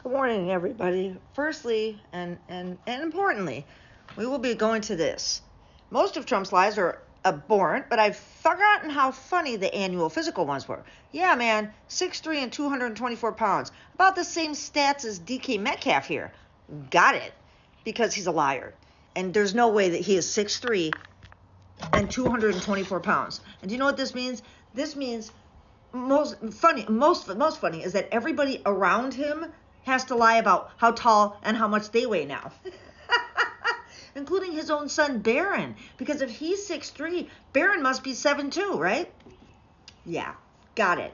Good morning, everybody. Firstly, and importantly, we will be going to this. Most of Trump's lies are abhorrent, but I've forgotten how funny the annual physical ones were. Yeah, man, 6'3" and 224 pounds. About the same stats as DK Metcalf here. Got it. Because he's a liar. And there's no way that he is 6'3" and 224 pounds. And do you know what this means? This means most funny is that everybody around him has to lie about how tall and how much they weigh now. Including his own son Barron, because if he's 6'3", Barron must be 7'2", right? Yeah, got it.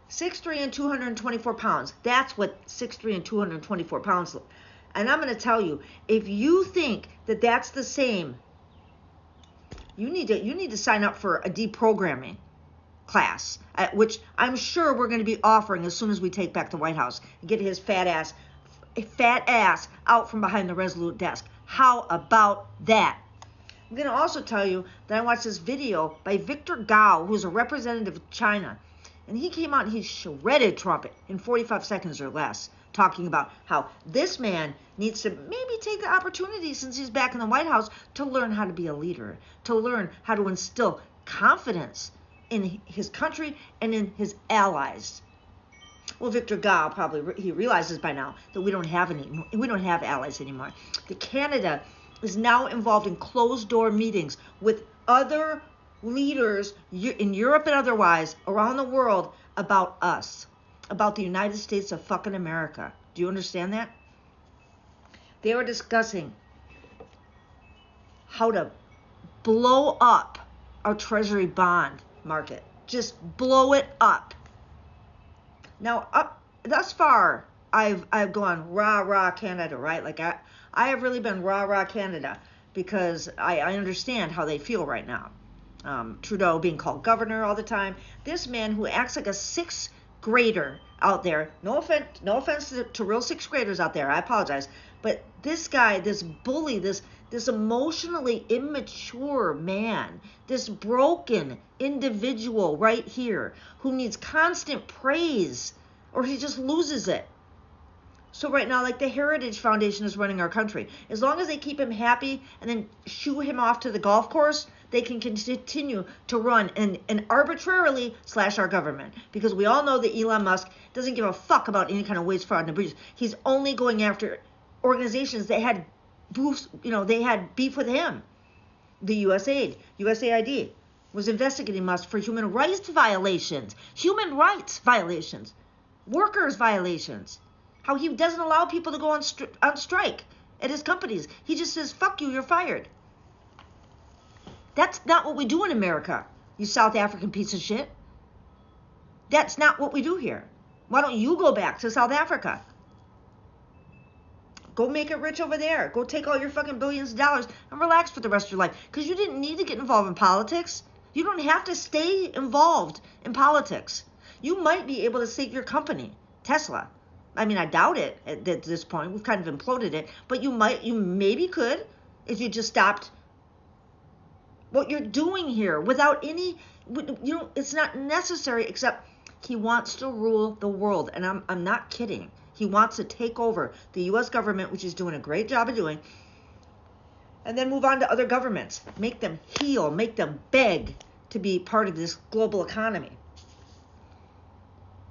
6'3" and 224 pounds. That's what 6'3" and 224 pounds look. And I'm going to tell you, if you think that that's the same, you need to sign up for a deprogramming class, which I'm sure we're going to be offering as soon as we take back the White House and get his fat ass out from behind the Resolute desk. How about that? I'm going to also tell you that I watched this video by Victor Gao, who's a representative of China, and he came out and he shredded Trump in 45 seconds or less, talking about how this man needs to maybe take the opportunity, since he's back in the White House, to learn how to be a leader, to learn how to instill confidence in his country and in his allies. Well, Victor Gao he realizes by now that we don't have allies anymore. That Canada is now involved in closed-door meetings with other leaders in Europe and otherwise around the world about us, about the United States of fucking America. Do you understand that? They were discussing how to blow up our Treasury bond market. Just blow it up. Now, thus far, I've gone rah Canada, right? Like I have really been rah Canada, because I understand how they feel right now. Trudeau being called governor all the time. This man who acts like a sixth grader out there. No offense to real sixth graders out there. I apologize. But this guy, this bully, this emotionally immature man, this broken individual right here who needs constant praise or he just loses it. So right now, like, the Heritage Foundation is running our country. As long as they keep him happy and then shoo him off to the golf course, they can continue to run and arbitrarily slash our government. Because we all know that Elon Musk doesn't give a fuck about any kind of waste, fraud, and abuse. He's only going after organizations that had they had beef with him. The USAID was investigating Musk for human rights violations, workers' violations. How he doesn't allow people to go on strike at his companies. He just says, fuck you, you're fired. That's not what we do in America, you South African piece of shit. That's not what we do here. Why don't you go back to South Africa? Go make it rich over there. Go take all your fucking billions of dollars and relax for the rest of your life. Because you didn't need to get involved in politics. You don't have to stay involved in politics. You might be able to save your company, Tesla. I mean, I doubt it at this point. We've kind of imploded it. But you maybe could if you just stopped what you're doing here without any, it's not necessary, except he wants to rule the world. And I'm not kidding. He wants to take over the U.S. government, which he's doing a great job of doing, and then move on to other governments. Make them heal, make them beg to be part of this global economy.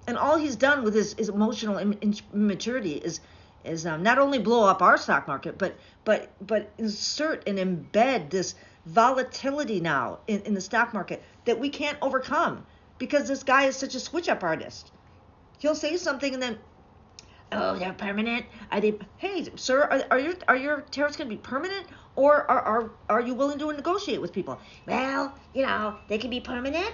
And all he's done with his emotional immaturity is not only blow up our stock market, but insert and embed this volatility now in the stock market that we can't overcome, because this guy is such a switch-up artist. He'll say something and then, oh, they're permanent? Are they? Hey, sir, are your tariffs going to be permanent, or are you willing to negotiate with people? Well, they can be permanent,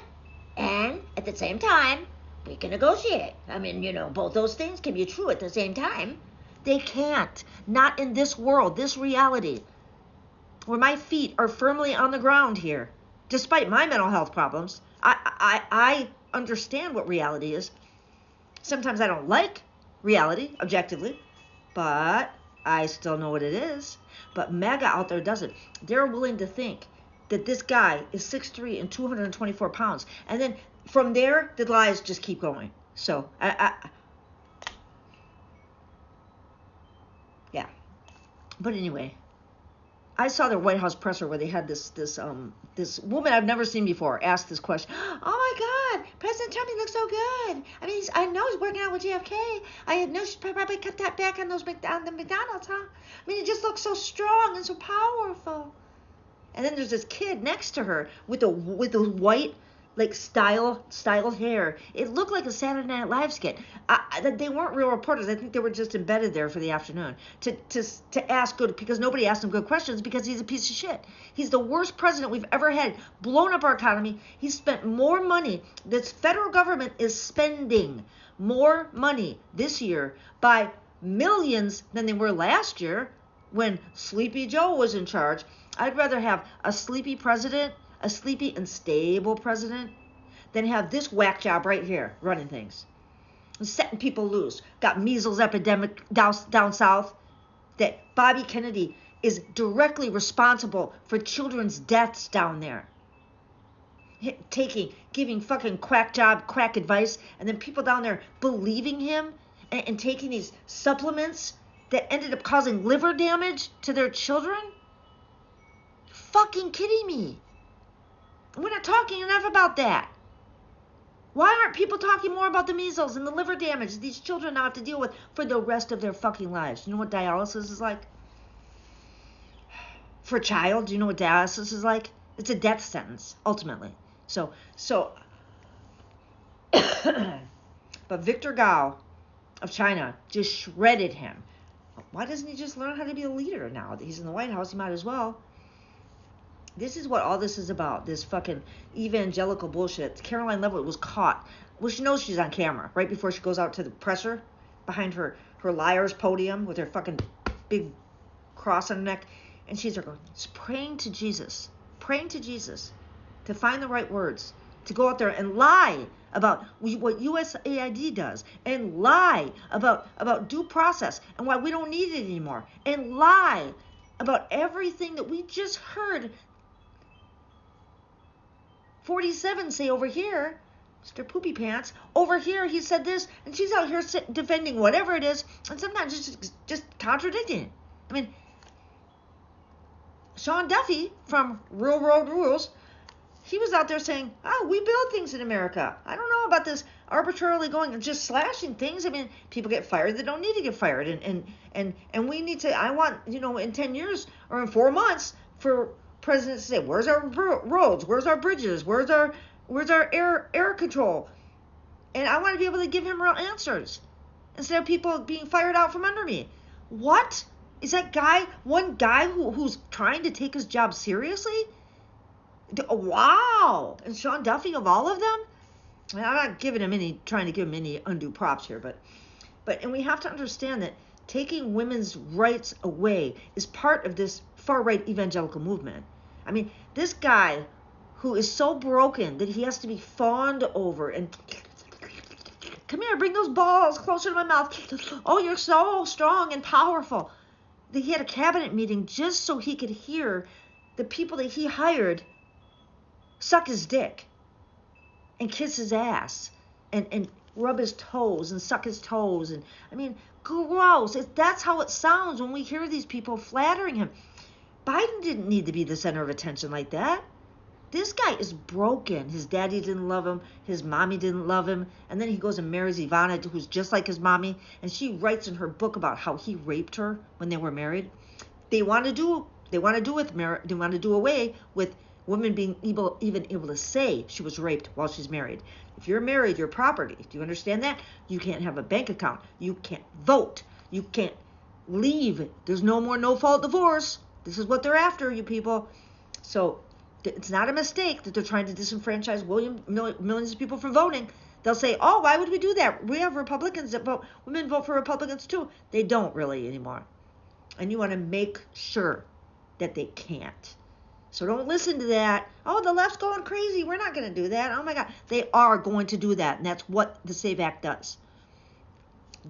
and at the same time, we can negotiate. I mean, both those things can be true at the same time. They can't. Not in this world, this reality, where my feet are firmly on the ground here, despite my mental health problems. I understand what reality is. Sometimes I don't like reality, objectively, but I still know what it is. But MAGA out there doesn't. They're willing to think that this guy is 6'3" and 224 pounds. And then from there, the lies just keep going. So But anyway, I saw their White House presser where they had this woman I've never seen before ask this question. Oh my God, President Trump, he looks so good. I mean, I know he's working out with JFK. I know she probably cut that back on the McDonald's, huh? I mean, he just looks so strong and so powerful. And then there's this kid next to her with the white, like styled hair. It looked like a Saturday Night Live skit. They weren't real reporters. I think they were just embedded there for the afternoon to ask good, because nobody asked him good questions because he's a piece of shit. He's the worst president we've ever had. Blown up our economy. He's spent more money. This federal government is spending more money this year by millions than they were last year when Sleepy Joe was in charge. I'd rather have a sleepy president, a sleepy and stable president, than have this whack job right here running things, setting people loose. Got measles epidemic down south. That Bobby Kennedy is directly responsible for children's deaths down there. Giving fucking quack advice, and then people down there believing him and taking these supplements that ended up causing liver damage to their children. Fucking kidding me. We're not talking enough about that. Why aren't people talking more about the measles and the liver damage these children now have to deal with for the rest of their fucking lives? You know what dialysis is like? For a child, do you know what dialysis is like? It's a death sentence, ultimately. So but Victor Gao of China just shredded him. Why doesn't he just learn how to be a leader now that he's in the White House? He might as well. This is what all this is about, this fucking evangelical bullshit. Caroline Leavitt was caught. Well, she knows she's on camera right before she goes out to the presser behind her liar's podium with her fucking big cross on her neck. And she's going, praying to Jesus to find the right words, to go out there and lie about what USAID does, and lie about due process and why we don't need it anymore, and lie about everything that we just heard 47 say over here. Mr. Poopy Pants, over here he said this, and she's out here defending whatever it is, and sometimes just contradicting it. I mean, Sean Duffy from Real Road Rules, he was out there saying, we build things in America. I don't know about this arbitrarily going and just slashing things. I mean, people get fired that don't need to get fired. And we need to, I want, in 10 years or in 4 months for presidents to say, where's our roads? Where's our bridges? Where's our air control? And I want to be able to give him real answers instead of people being fired out from under me. What? Is that one guy who's trying to take his job seriously? Wow. And Sean Duffy of all of them? I'm not trying to give him any undue props here, but and we have to understand that taking women's rights away is part of this far-right evangelical movement. I mean, this guy who is so broken that he has to be fawned over and come here, bring those balls closer to my mouth. Oh, you're so strong and powerful. That he had a cabinet meeting just so he could hear the people that he hired suck his dick and kiss his ass and rub his toes and suck his toes. And I mean, gross. That's how it sounds when we hear these people flattering him. Biden didn't need to be the center of attention like that. This guy is broken. His daddy didn't love him. His mommy didn't love him. And then he goes and marries Ivana, who's just like his mommy. And she writes in her book about how he raped her when they were married. They want to do away with women being even able to say she was raped while she's married. If you're married, you're property. Do you understand that? You can't have a bank account. You can't vote. You can't leave. There's no more no-fault divorce. This is what they're after, you people. So it's not a mistake that they're trying to disenfranchise millions of people from voting. They'll say, oh, why would we do that? We have Republicans that vote. Women vote for Republicans too. They don't really anymore. And you want to make sure that they can't. So don't listen to that. Oh, the left's going crazy. We're not going to do that. Oh, my God. They are going to do that, and that's what the SAVE Act does.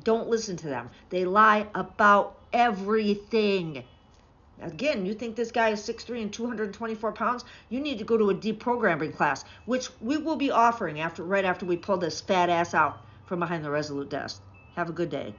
Don't listen to them. They lie about everything. Again, you think this guy is 6'3" and 224 pounds? You need to go to a deprogramming class, which we will be offering right after we pull this fat ass out from behind the Resolute desk. Have a good day.